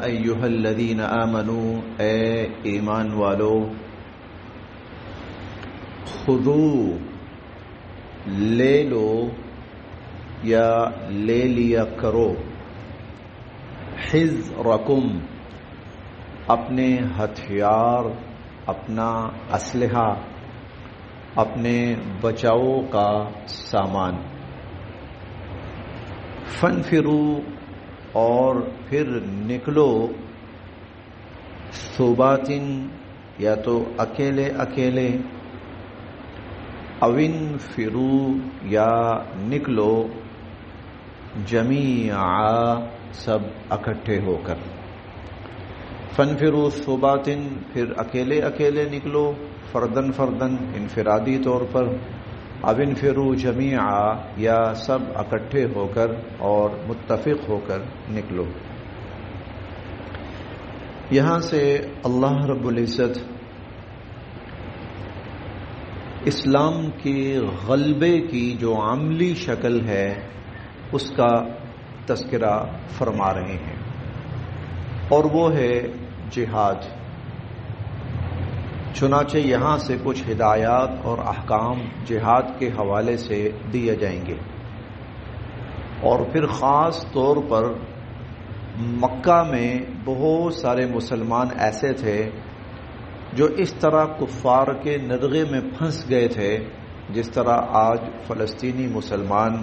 ایھا الذین آمنوا اے ایمان والو خذو لے لو یا لے لیا کرو حذرکم اپنے ہتھیار، اپنا اسلحہ، اپنے بچاؤ کا سامان، فانفروا اور پھر نکلو، ثبات یا تو اکیلے اکیلے، اوانفروا یا نکلو جمیعا سب اکٹھے ہو کر، فانفروا ثبات پھر اکیلے اکیلے نکلو، فردن فردن انفرادی طور پر، اوانفروا جمیعا یا سب اکٹھے ہو کر اور متفق ہو کر نکلو۔ یہاں سے اللہ رب العزت اسلام کے غلبے کی جو عملی شکل ہے اس کا تذکرہ فرما رہے ہیں، اور وہ ہے جہاد۔ چنانچہ یہاں سے کچھ ہدایات اور احکام جہاد کے حوالے سے دیے جائیں گے، اور پھر خاص طور پر مکہ میں بہت سارے مسلمان ایسے تھے جو اس طرح کفار کے ندغے میں پھنس گئے تھے جس طرح آج فلسطینی مسلمان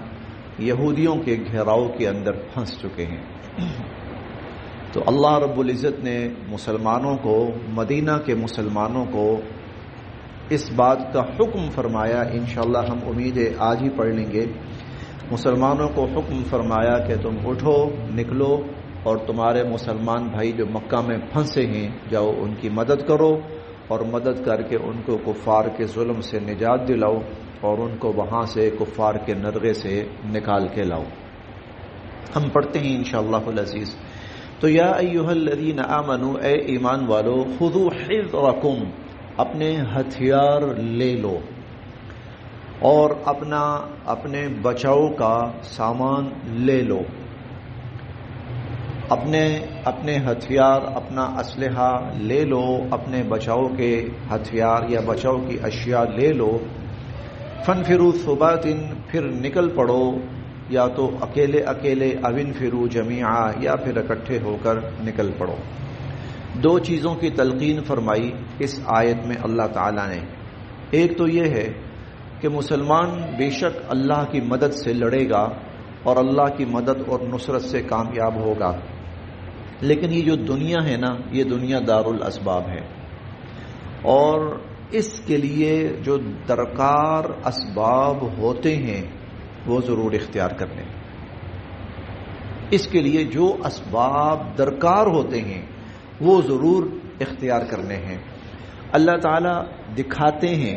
یہودیوں کے گھیراؤ کے اندر پھنس چکے ہیں۔ تو اللہ رب العزت نے مسلمانوں کو، مدینہ کے مسلمانوں کو اس بات کا حکم فرمایا، انشاءاللہ ہم امید ہے آج ہی پڑھ لیں گے، مسلمانوں کو حکم فرمایا کہ تم اٹھو، نکلو، اور تمہارے مسلمان بھائی جو مکہ میں پھنسے ہیں جاؤ ان کی مدد کرو، اور مدد کر کے ان کو کفار کے ظلم سے نجات دلاؤ اور ان کو وہاں سے کفار کے ندغے سے نکال کے لاؤ۔ ہم پڑھتے ہیں انشاءاللہ العزیز۔ تو یا ایھا الذین آمنوا اے ایمان والو، خذوا حذرکم اپنے ہتھیار لے لو اور اپنے بچاؤ کا سامان لے لو، اپنے ہتھیار، اپنا اسلحہ لے لو، اپنے بچاؤ کے ہتھیار یا بچاؤ کی اشیاء لے لو، فانفروا ثبات پھر نکل پڑو، یا تو اکیلے اکیلے، اوانفروا جمیعا یا پھر اکٹھے ہو کر نکل پڑو۔ دو چیزوں کی تلقین فرمائی اس آیت میں اللہ تعالی نے۔ ایک تو یہ ہے کہ مسلمان بے شک اللہ کی مدد سے لڑے گا اور اللہ کی مدد اور نصرت سے کامیاب ہوگا، لیکن یہ جو دنیا ہے نا، یہ دنیا دار الاسباب ہے، اور اس کے لیے جو درکار اسباب ہوتے ہیں وہ ضرور اختیار کرنے۔ اس کے لیے جو اسباب درکار ہوتے ہیں وہ ضرور اختیار کرنے ہیں۔ اللہ تعالیٰ دکھاتے ہیں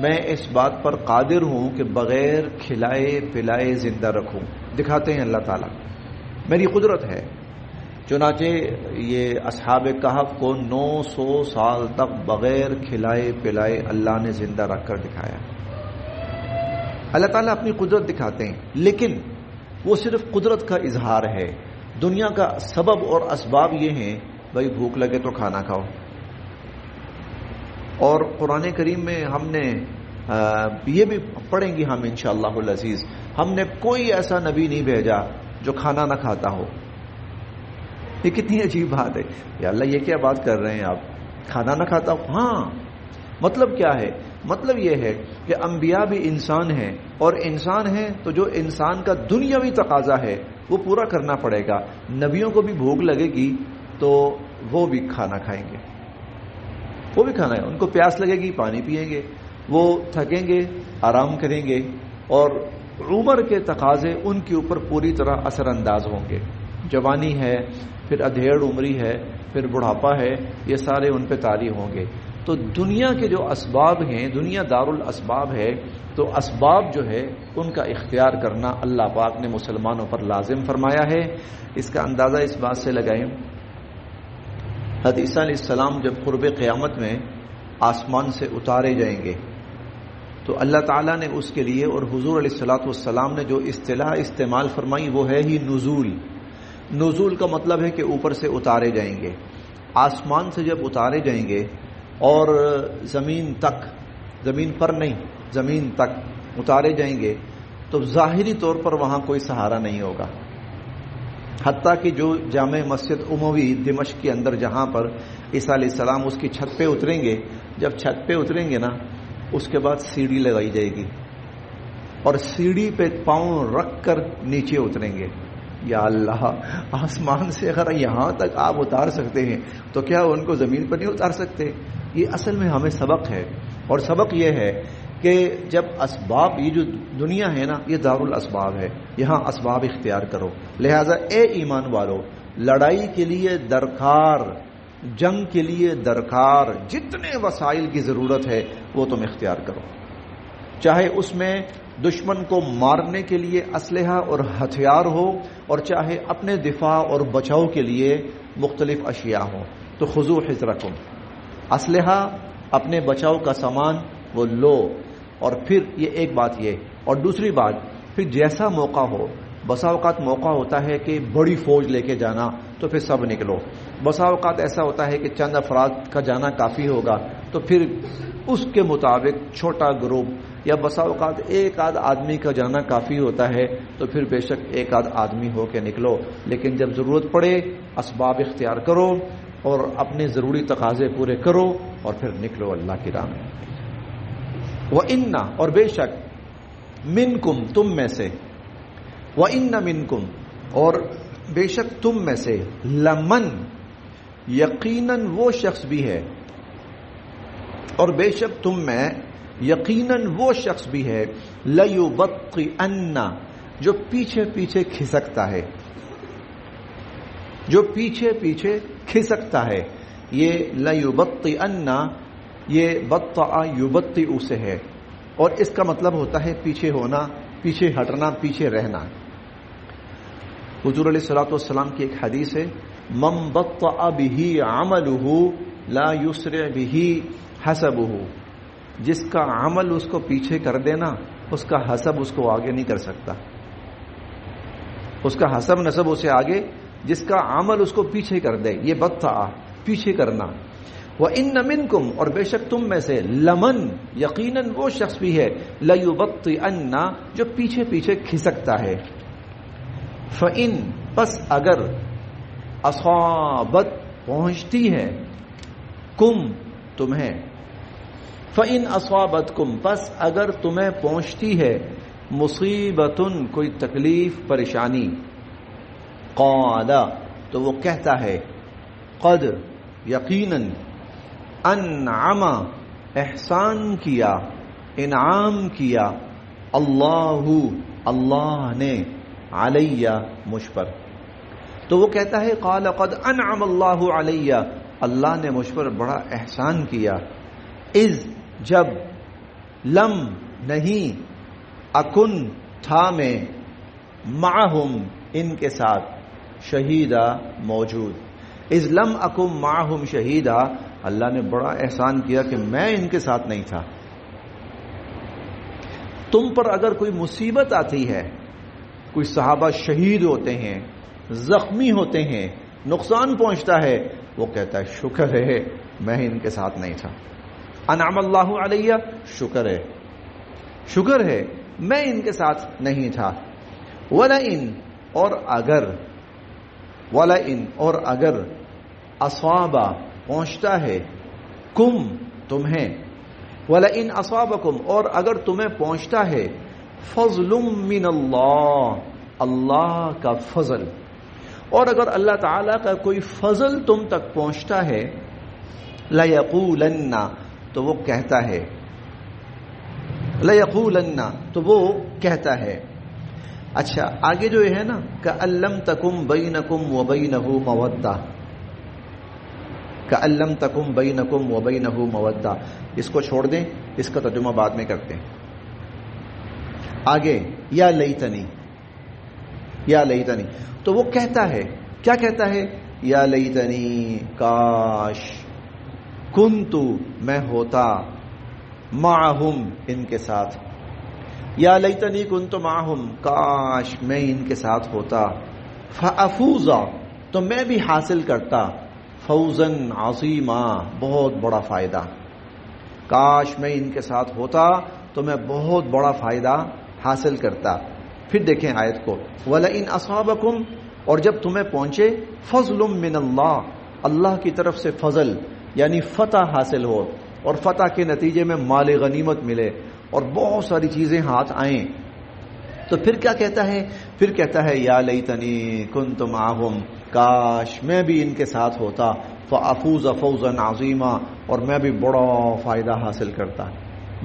میں اس بات پر قادر ہوں کہ بغیر کھلائے پلائے زندہ رکھوں، دکھاتے ہیں اللہ تعالیٰ میری قدرت ہے۔ چنانچہ یہ اصحاب کہف کو 900 سال تک بغیر کھلائے پلائے اللہ نے زندہ رکھ کر دکھایا۔ اللہ تعالیٰ اپنی قدرت دکھاتے ہیں، لیکن وہ صرف قدرت کا اظہار ہے۔ دنیا کا سبب اور اسباب یہ ہیں، بھائی بھوک لگے تو کھانا کھاؤ۔ اور قرآن کریم میں ہم نے یہ بھی پڑھیں گے ہم انشاءاللہ العزیز، ہم نے کوئی ایسا نبی نہیں بھیجا جو کھانا نہ کھاتا ہو۔ یہ کتنی عجیب بات ہے، یا اللہ یہ کیا بات کر رہے ہیں آپ، کھانا نہ کھاتا ہو؟ ہاں، مطلب کیا ہے؟ مطلب یہ ہے کہ انبیاء بھی انسان ہیں، اور انسان ہیں تو جو انسان کا دنیاوی تقاضا ہے وہ پورا کرنا پڑے گا۔ نبیوں کو بھی بھوک لگے گی تو وہ بھی کھانا کھائیں گے، وہ بھی کھانا ہے، ان کو پیاس لگے گی پانی پئیں گے، وہ تھکیں گے آرام کریں گے، اور عمر کے تقاضے ان کے اوپر پوری طرح اثر انداز ہوں گے۔ جوانی ہے، پھر ادھیڑ عمری ہے، پھر بڑھاپا ہے، یہ سارے ان پہ طاری ہوں گے۔ تو دنیا کے جو اسباب ہیں، دنیا دار الاسباب ہے، تو اسباب جو ہے ان کا اختیار کرنا اللہ پاک نے مسلمانوں پر لازم فرمایا ہے۔ اس کا اندازہ اس بات سے لگائیں، حضرت عیسیٰ علیہ السلام جب قرب قیامت میں آسمان سے اتارے جائیں گے تو اللہ تعالیٰ نے اس کے لیے اور حضور علیہ الصلوۃ والسلام نے جو اصطلاح استعمال فرمائی وہ ہے ہی نزول۔ نزول کا مطلب ہے کہ اوپر سے اتارے جائیں گے. آسمان سے جب اتارے جائیں گے اور زمین تک، زمین پر نہیں زمین تک اتارے جائیں گے تو ظاہری طور پر وہاں کوئی سہارا نہیں ہوگا. حتیٰ کہ جو جامع مسجد اموی دمشق کے اندر جہاں پر عیسیٰ علیہ السلام اس کی چھت پہ اتریں گے، جب چھت پہ اتریں گے نا اس کے بعد سیڑھی لگائی جائے گی اور سیڑھی پہ پاؤں رکھ کر نیچے اتریں گے. یا اللہ، آسمان سے اگر یہاں تک آپ اتار سکتے ہیں تو کیا ان کو زمین پر نہیں اتار سکتے؟ یہ اصل میں ہمیں سبق ہے، اور سبق یہ ہے کہ جب اسباب، یہ جو دنیا ہے نا یہ دار الاسباب ہے، یہاں اسباب اختیار کرو. لہذا اے ایمان والو، لڑائی کے لیے درکار، جنگ کے لیے درکار جتنے وسائل کی ضرورت ہے وہ تم اختیار کرو، چاہے اس میں دشمن کو مارنے کے لیے اسلحہ اور ہتھیار ہو، اور چاہے اپنے دفاع اور بچاؤ کے لیے مختلف اشیاء ہوں. تو خذو حذرکم، اسلحہ، اپنے بچاؤ کا سامان وہ لو. اور پھر یہ ایک بات یہ، اور دوسری بات پھر جیسا موقع ہو، بسا اوقات موقع ہوتا ہے کہ بڑی فوج لے کے جانا تو پھر سب نکلو. بسا اوقات ایسا ہوتا ہے کہ چند افراد کا جانا کافی ہوگا تو پھر اس کے مطابق چھوٹا گروپ، یا بسا اوقات ایک آدھ آدمی کا جانا کافی ہوتا ہے تو پھر بے شک ایک آدھ آدمی ہو کے نکلو. لیکن جب ضرورت پڑے اسباب اختیار کرو اور اپنے ضروری تقاضے پورے کرو اور پھر نکلو اللہ کی راہ میں. وَإِنَّ، اور بے شک، مِنْكُمْ، تم میں سے، وَإِنَّ مِنْكُمْ، اور بے شک تم میں سے، لمن، یقیناً وہ شخص بھی ہے، اور بے شک تم میں یقیناً وہ شخص بھی ہے، لَيُبَطِّئَنَّ، جو پیچھے پیچھے کھسکتا ہے، جو پیچھے پیچھے کھسکتا ہے. یہ لَيُبَطِّئَنَّ، یہ بطأ یبطئ سے ہے، اور اس کا مطلب ہوتا ہے پیچھے ہونا، پیچھے ہٹنا، پیچھے رہنا. حضور علیہ الصلوۃ والسلام کی ایک حدیث ہے، من بطأ به عمله لا یسرع به حسبه، جس کا عمل اس کو پیچھے کر دینا اس کا حسب اس کو آگے نہیں کر سکتا. اس کا حسب نسب اسے آگے، جس کا عمل اس کو پیچھے کر دے، یہ بطأ، پیچھے کرنا. وَإِنَّ مِنْكُمْ، اور بے شک تم میں سے، لمن، یقیناً وہ شخص بھی ہے، لَيُبَطِّئَنَّ، جو پیچھے پیچھے کھسکتا ہے. فَإِن، پس اگر، اصابت، پہنچتی ہے، کم، تمہیں، فَإِن أَصَابَتْكُمْ، پس اگر تمہیں پہنچتی ہے، مصیبتن، کوئی تکلیف پریشانی، قال، تو وہ کہتا ہے، قد، یقیناً، انعم، احسان کیا، انعام کیا، اللہ، اللہ نے، علیہ، مجھ پر. تو وہ کہتا ہے، قال قد انعم اللہ علیہ، اللہ نے مجھ پر بڑا احسان کیا. اذ، جب، لم، نہیں، اکن، تھا میں، معہم، ان کے ساتھ، شہیدہ، موجود. اذ لم اکن معہم شہیدہ، اللہ نے بڑا احسان کیا کہ میں ان کے ساتھ نہیں تھا. تم پر اگر کوئی مصیبت آتی ہے، کوئی صحابہ شہید ہوتے ہیں، زخمی ہوتے ہیں، نقصان پہنچتا ہے، وہ کہتا ہے شکر ہے میں ان کے ساتھ نہیں تھا. انعم اللہ علیہ، شکر ہے، شکر ہے میں ان کے ساتھ نہیں تھا. وَلَئِن، اور اگر، وَلَئِن، اور اگر، اصابہ، پہنچتا ہے، کم، تمہیں، وَلَئِن اصابکم، اور اگر تمہیں پہنچتا ہے، فضل من اللہ، اللہ کا فضل، اور اگر اللہ تعالیٰ کا کوئی فضل تم تک پہنچتا ہے، لَيَقُولَنَّ، تو وہ کہتا ہے، لَيَقُولَنَّ، تو وہ کہتا ہے. اچھا آگے جو ہے نا، كَأَن لَّمْ تَكُن بَيْنَكُمْ وَبَيْنَهُ مَوَدَّةٌ، كَأَن لَّمْ تَكُن بَيْنَكُمْ وَبَيْنَهُ مَوَدَّةٌ، اس کو چھوڑ دیں، اس کا ترجمہ بعد میں کرتے ہیں. آگے، یا لیتنی، یا لیتنی، تو وہ کہتا ہے، کیا کہتا ہے، یا لیتنی، کاش، کنتو، میں ہوتا، معہم، ان کے ساتھ، یا لیتنی کنت معہم، کاش میں ان کے ساتھ ہوتا. فافوزا تو میں بھی حاصل کرتا فوزن عظیما بہت بڑا فائدہ. کاش میں ان کے ساتھ ہوتا تو میں بہت بڑا فائدہ حاصل کرتا. پھر دیکھیں آیت کو, وَلَئِنْ أَصَابَكُمْ اور جب تمہیں پہنچے فضل من اللہ اللہ کی طرف سے فضل یعنی فتح حاصل ہو اور فتح کے نتیجے میں مال غنیمت ملے اور بہت ساری چیزیں ہاتھ آئیں, تو پھر کیا کہتا ہے؟ پھر کہتا ہے یا لیتنی کنت معہم کاش میں بھی ان کے ساتھ ہوتا فافوز فوزا عظیما اور میں بھی بڑا فائدہ حاصل کرتا,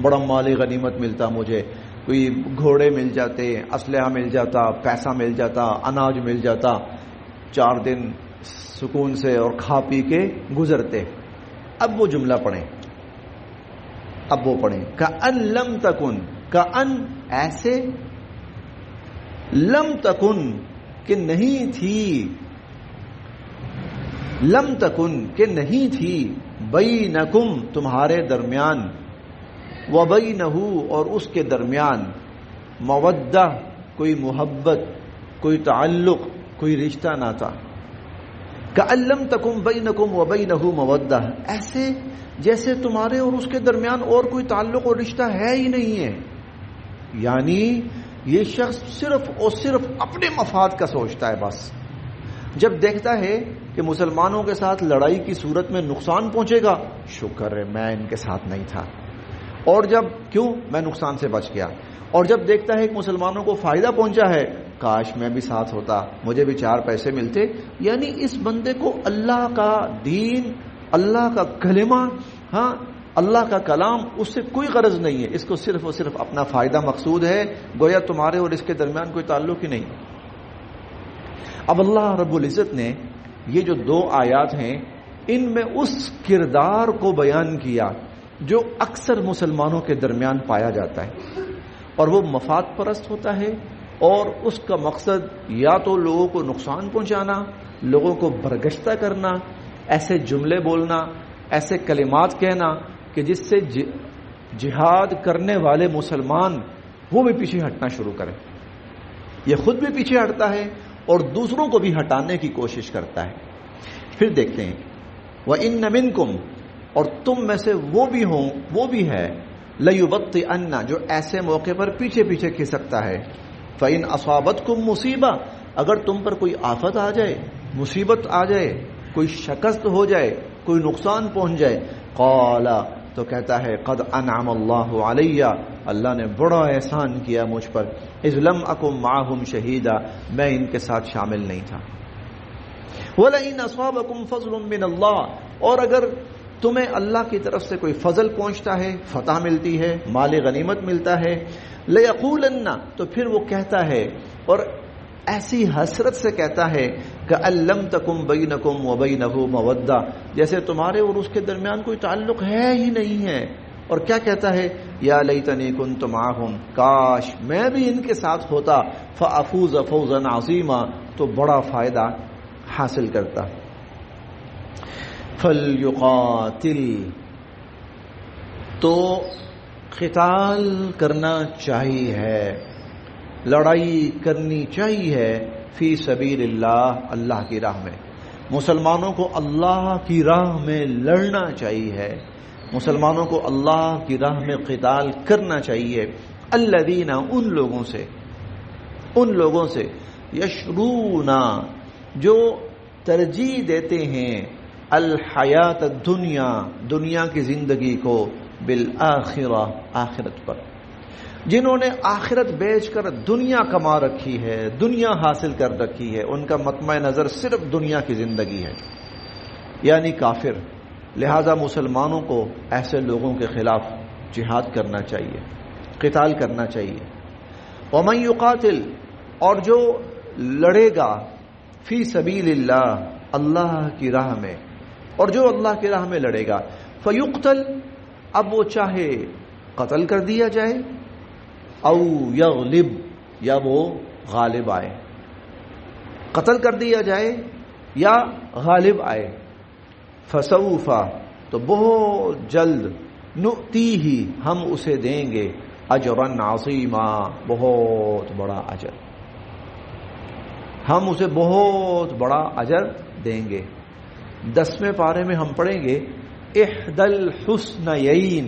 بڑا مال غنیمت ملتا, مجھے کوئی گھوڑے مل جاتے, اسلحہ مل جاتا, پیسہ مل جاتا, اناج مل جاتا, 4 دن سکون سے اور کھا پی کے گزرتے. اب وہ جملہ پڑھیں, اب وہ پڑھیں کأن لم تکن, کأن ایسے, لم تکن کہ نہیں تھی, لم تکن کہ نہیں تھی, بینکم تمہارے درمیان, وبینہ اور اس کے درمیان, مودہ کوئی محبت, کوئی تعلق, کوئی رشتہ نہ تھا. کأن لم تکن بینکم وبینہ مودہ, ایسے جیسے تمہارے اور اس کے درمیان اور کوئی تعلق اور رشتہ ہے ہی نہیں ہے. یعنی یہ شخص صرف اور صرف اپنے مفاد کا سوچتا ہے. بس جب دیکھتا ہے کہ مسلمانوں کے ساتھ لڑائی کی صورت میں نقصان پہنچے گا, شکر ہے میں ان کے ساتھ نہیں تھا, اور جب کیوں میں نقصان سے بچ گیا, اور جب دیکھتا ہے کہ مسلمانوں کو فائدہ پہنچا ہے, کاش میں بھی ساتھ ہوتا, مجھے بھی 4 پیسے ملتے. یعنی اس بندے کو اللہ کا دین, اللہ کا کلمہ, ہاں اللہ کا کلام اس سے کوئی غرض نہیں ہے, اس کو صرف اور صرف اپنا فائدہ مقصود ہے, گویا تمہارے اور اس کے درمیان کوئی تعلق ہی نہیں. اب اللہ رب العزت نے یہ جو 2 آیات ہیں ان میں اس کردار کو بیان کیا جو اکثر مسلمانوں کے درمیان پایا جاتا ہے, اور وہ مفاد پرست ہوتا ہے, اور اس کا مقصد یا تو لوگوں کو نقصان پہنچانا, لوگوں کو برگشتہ کرنا, ایسے جملے بولنا, ایسے کلمات کہنا کہ جس سے جہاد کرنے والے مسلمان وہ بھی پیچھے ہٹنا شروع کریں. یہ خود بھی پیچھے ہٹتا ہے اور دوسروں کو بھی ہٹانے کی کوشش کرتا ہے. پھر دیکھتے ہیں وَإِنَّ مِنْكُمْ اور تم میں سے وہ بھی ہوں, وہ بھی ہے, لَيُبَطِّئَنَّ جو ایسے موقع پر پیچھے پیچھے کھسکتا ہے. فَإِنْ أَصَابَتْكُمْ مُصِیبَةٌ اگر تم پر کوئی آفت آ جائے, مصیبت آ جائے, کوئی شکست ہو جائے, کوئی نقصان پہنچ جائے, قَالَ تو کہتا ہے قَدْ أَنْعَمَ اللَّهُ عَلَيَّ اللہ نے بڑا احسان کیا مجھ پر, إِذْ لَمْ أَكُنْ مَعَهُمْ شَهِيدًا میں ان کے ساتھ شامل نہیں تھا. وَلَئِنْ أَصَابَكُمْ فَضْلٌ مِّنَ اللَّهِ اور اگر تمہیں اللہ کی طرف سے کوئی فضل پہنچتا ہے, فتح ملتی ہے, مال غنیمت ملتا ہے, لَيَقُولَنَّ تو پھر وہ کہتا ہے اور ایسی حسرت سے کہتا ہے کہ لَمْ تَكُنْ بَيْنَكُمْ وَبَيْنَهُ مَوَدَّةٌ جیسے تمہارے اور اس کے درمیان کوئی تعلق ہے ہی نہیں ہے. اور کیا کہتا ہے؟ یا لیتنی کنت معہم کاش میں بھی ان کے ساتھ ہوتا, فافوز فوزا عظیما تو بڑا فائدہ حاصل کرتا. فلیقاتل تو قتال کرنا چاہیے ہے, لڑائی کرنی چاہیے فی سبیل اللہ اللہ کی راہ میں. مسلمانوں کو اللہ کی راہ میں لڑنا چاہیے, مسلمانوں کو اللہ کی راہ میں قتال کرنا چاہیے. الذین ان لوگوں سے یشرون جو ترجیح دیتے ہیں الحیات الدنیا دنیا کی زندگی کو بالآخرہ آخرت پر, جنہوں نے آخرت بیچ کر دنیا کما رکھی ہے, دنیا حاصل کر رکھی ہے, ان کا مطمع نظر صرف دنیا کی زندگی ہے, یعنی کافر. لہذا مسلمانوں کو ایسے لوگوں کے خلاف جہاد کرنا چاہیے, قتال کرنا چاہیے. ومن یقاتل اور جو لڑے گا فی سبیل اللہ اللہ کی راہ میں, اور جو اللہ کی راہ میں لڑے گا, فیقتل اب وہ چاہے قتل کر دیا جائے, او یغلب یا وہ غالب آئے, قتل کر دیا جائے یا غالب آئے. فسوف تو بہت جلد, نؤتیہ ہم اسے دیں گے, اجرا عظیما بہت بڑا اجر. ہم اسے بہت بڑا اجر دیں گے۔ 10ویں پارے میں ہم پڑھیں گے احد الحسنیین،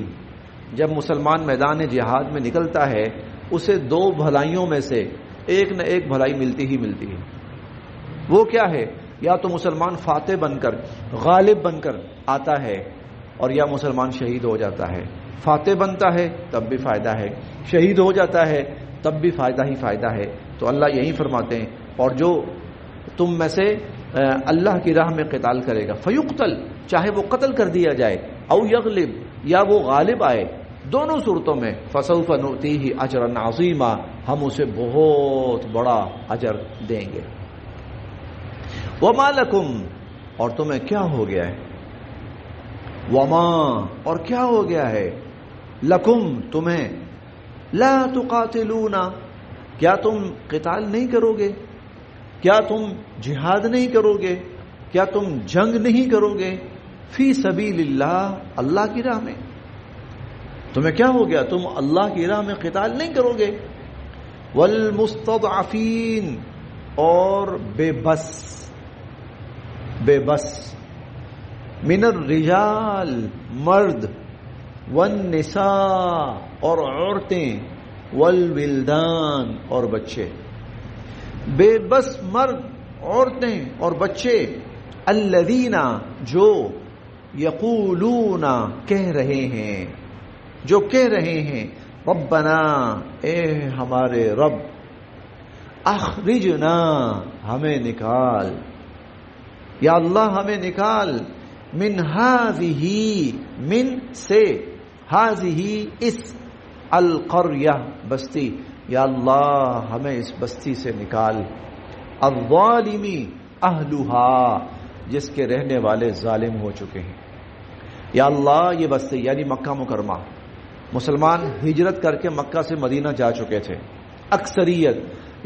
جب مسلمان میدان جہاد میں نکلتا ہے اسے 2 بھلائیوں میں سے ایک نہ ایک بھلائی ملتی ہی ملتی ہے۔ وہ کیا ہے؟ یا تو مسلمان فاتح بن کر غالب بن کر آتا ہے، اور یا مسلمان شہید ہو جاتا ہے۔ فاتح بنتا ہے تب بھی فائدہ ہے، شہید ہو جاتا ہے تب بھی فائدہ ہی فائدہ ہے۔ تو اللہ یہی فرماتے ہیں اور جو تم میں سے اللہ کی راہ میں قتال کرے گا فیقتل، چاہے وہ قتل کر دیا جائے، او یغلب، یا وہ غالب آئے، دونوں صورتوں میں فسوف نؤتیہ اجرا عظیما، ہم اسے بہت بڑا اجر دیں گے۔ وما لکم، اور تمہیں کیا ہو گیا ہے؟ وما، اور کیا ہو گیا ہے؟ لکم، تمہیں، لا تقاتلون، کیا تم قتال نہیں کرو گے؟ کیا تم جہاد نہیں کرو گے؟ کیا تم جنگ نہیں کرو گے؟ فی سبیل اللہ، اللہ کی راہ میں تمہیں کیا ہو گیا؟ تم اللہ کی راہ میں قتال نہیں کرو گے۔ والمستضعفین، اور بے بس، من الرجال، مرد، والنساء، اور عورتیں، والولدان، اور بچے، بے بس مرد، عورتیں اور بچے، الذین، جو یقولون، کہہ رہے ہیں، جو کہہ رہے ہیں، ربنا، اے ہمارے رب، اخرجنا، ہمیں نکال، یا اللہ ہمیں نکال، من ہذہ، من سے، ہذہ اس، القریہ، بستی، یا اللہ ہمیں اس بستی سے نکال، الظالمی اہلھا، جس کے رہنے والے ظالم ہو چکے ہیں۔ یا اللہ یہ بستی یعنی مکہ مکرمہ، مسلمان ہجرت کر کے مکہ سے مدینہ جا چکے تھے اکثریت،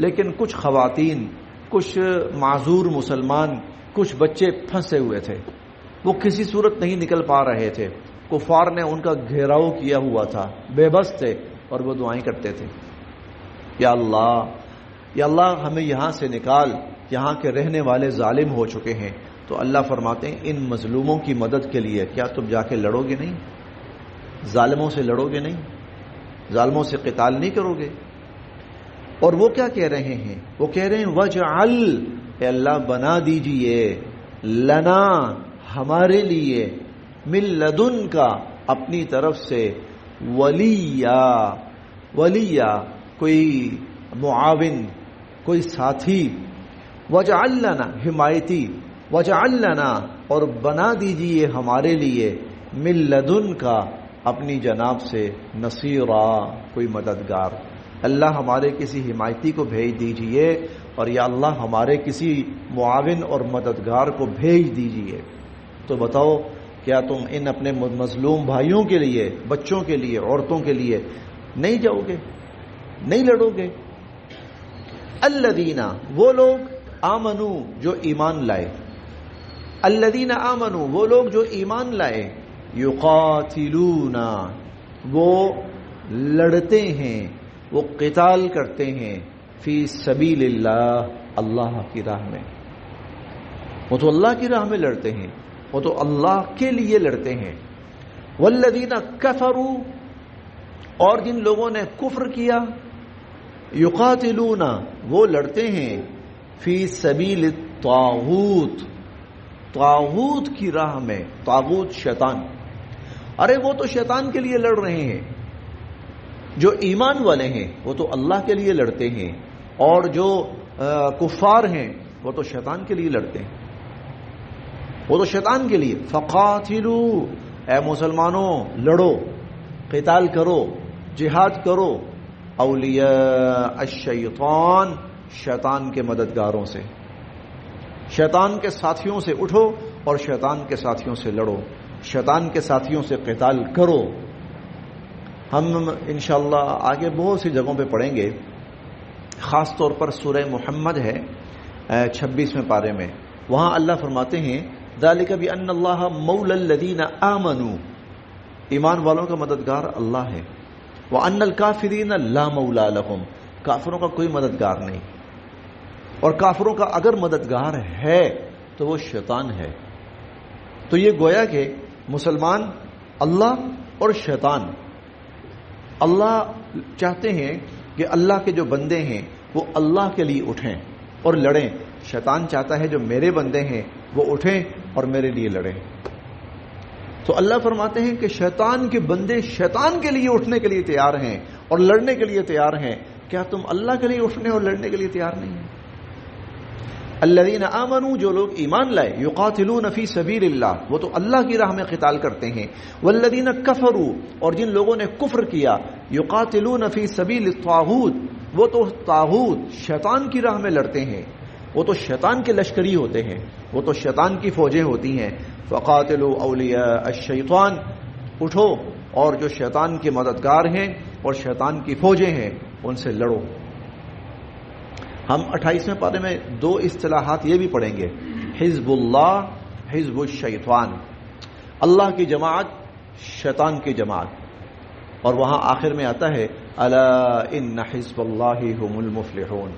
لیکن کچھ خواتین، کچھ معذور مسلمان، کچھ بچے پھنسے ہوئے تھے، وہ کسی صورت نہیں نکل پا رہے تھے، کفار نے ان کا گھیراؤ کیا ہوا تھا، بے بس تھے، اور وہ دعائیں کرتے تھے، یا اللہ ہمیں یہاں سے نکال، یہاں کے رہنے والے ظالم ہو چکے ہیں۔ تو اللہ فرماتے ہیں ان مظلوموں کی مدد کے لیے کیا تم جا کے لڑو گے نہیں؟ ظالموں سے لڑو گے نہیں؟ ظالموں سے قتال نہیں کرو گے؟ اور وہ کیا کہہ رہے ہیں؟ وہ کہہ رہے ہیں وجعل، اے اللہ بنا دیجئے، لنا، ہمارے لیے، من لدن کا، اپنی طرف سے، ولیہ، کوئی معاون، کوئی ساتھی، وجعل لنا، حمایتی، وجعل لنا، اور بنا دیجئے ہمارے لیے، من لدن کا، اپنی جناب سے، نصیرا، کوئی مددگار، اللہ ہمارے کسی حمایتی کو بھیج دیجئے، اور یا اللہ ہمارے کسی معاون اور مددگار کو بھیج دیجئے۔ تو بتاؤ کیا تم ان اپنے مظلوم بھائیوں کے لیے، بچوں کے لیے، عورتوں کے لیے نہیں جاؤ گے، نہیں لڑو گے؟ الذین، وہ لوگ، آمنو، جو ایمان لائے، الذین آمنو، وہ لوگ جو ایمان لائے، یقاتلون، وہ لڑتے ہیں، وہ قتال کرتے ہیں، فی سبیل اللہ، اللہ کی راہ میں، وہ تو اللہ کی راہ میں لڑتے ہیں، وہ تو اللہ کے لیے لڑتے ہیں۔ والذین کفروا، اور جن لوگوں نے کفر کیا، یقاتلون، وہ لڑتے ہیں، فی سبیل الطاغوت، طاغوت کی راہ میں، طاغوت شیطان، ارے وہ تو شیطان کے لیے لڑ رہے ہیں، جو ایمان والے ہیں وہ تو اللہ کے لیے لڑتے ہیں، اور جو کفار ہیں وہ تو شیطان کے لیے لڑتے ہیں، وہ تو شیطان کے لیے۔ فقاتلوا، اے مسلمانوں لڑو، قتال کرو، جہاد کرو، اولیاء الشیطان، شیطان کے مددگاروں سے، شیطان کے ساتھیوں سے اٹھو اور شیطان کے ساتھیوں سے لڑو، شیطان کے ساتھیوں سے قتال کرو۔ ہم انشاءاللہ آگے بہت سی جگہوں پہ پڑھیں گے، خاص طور پر سورہ محمد ہے 26ویں پارے میں، وہاں اللہ فرماتے ہیں ذالک بان اللہ مولی الذین آمنوا، ایمان والوں کا مددگار اللہ ہے، وان الکافرین لا مولی لہم، کافروں کا کوئی مددگار نہیں۔ اور کافروں کا اگر مددگار ہے تو وہ شیطان ہے۔ تو یہ گویا کہ مسلمان، اللہ اور شیطان، اللہ چاہتے ہیں کہ اللہ کے جو بندے ہیں وہ اللہ کے لیے اٹھیں اور لڑیں، شیطان چاہتا ہے جو میرے بندے ہیں وہ اٹھیں اور میرے لیے لڑیں۔ تو اللہ فرماتے ہیں کہ شیطان کے بندے شیطان کے لیے اٹھنے کے لیے تیار ہیں اور لڑنے کے لیے تیار ہیں، کیا تم اللہ کے لیے اٹھنے اور لڑنے کے لیے تیار نہیں ہیں؟ الذین آمنوا، جو لوگ ایمان لائے، یقاتلون فی سبیل اللہ، وہ تو اللہ کی راہ میں قتال کرتے ہیں، والذین کفروا، اور جن لوگوں نے کفر کیا، یقاتلون فی سبیل الطاغوت، وہ تو طاغوت شیطان کی راہ میں لڑتے ہیں، وہ تو شیطان کے لشکری ہوتے ہیں، وہ تو شیطان کی فوجیں ہوتی ہیں۔ فقاتلوا اولیاء الشیطان، اٹھو اور جو شیطان کے مددگار ہیں اور شیطان کی فوجیں ہیں ان سے لڑو۔ ہم 28ویں پارے میں 2 اصطلاحات یہ بھی پڑھیں گے، حزب اللہ، حزب الشیطان، اللہ کی جماعت، شیطان کی جماعت، اور وہاں آخر میں آتا ہے الا ان حزب اللہ هم المفلحون،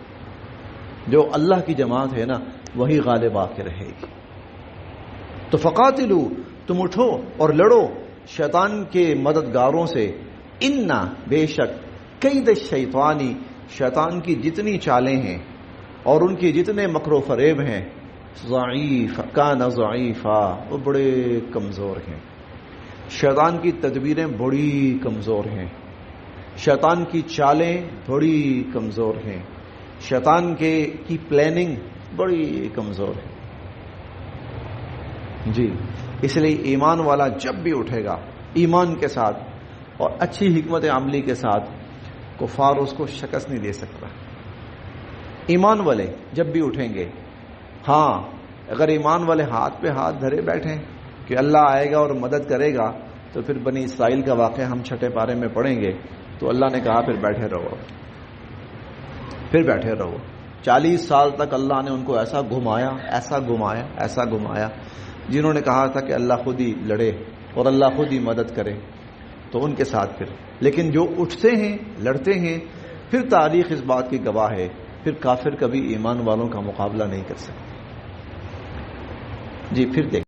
جو اللہ کی جماعت ہے نا وہی غالب آ کے رہے گی۔ تو فقاتلو، تم اٹھو اور لڑو شیطان کے مددگاروں سے، انا، بے شک، کید الشیطانی، شیطان کی جتنی چالیں ہیں اور ان کے جتنے مکر و فریب ہیں، ضعیف، کان ضعیفا، وہ بڑے کمزور ہیں۔ شیطان کی تدبیریں بڑی کمزور ہیں، شیطان کی چالیں بڑی کمزور ہیں، شیطان کی پلاننگ بڑی کمزور ہے۔ جی، اس لیے ایمان والا جب بھی اٹھے گا ایمان کے ساتھ اور اچھی حکمت عملی کے ساتھ، کفار اس کو شکست نہیں دے سکتا۔ ایمان والے جب بھی اٹھیں گے، ہاں اگر ایمان والے ہاتھ پہ ہاتھ دھرے بیٹھیں کہ اللہ آئے گا اور مدد کرے گا، تو پھر بنی اسرائیل کا واقعہ ہم 6 پارے میں پڑھیں گے تو اللہ نے کہا پھر بیٹھے رہو، پھر بیٹھے رہو۔ 40 سال تک اللہ نے ان کو ایسا گھمایا، ایسا گھمایا، ایسا گھمایا، جنہوں نے کہا تھا کہ اللہ خود ہی لڑے اور اللہ خود ہی مدد کرے، تو ان کے ساتھ پھر، لیکن جو اٹھتے ہیں، لڑتے ہیں، پھر تاریخ اس بات کی گواہ ہے، پھر کافر کبھی ایمان والوں کا مقابلہ نہیں کر سکتے۔ جی پھر دیکھ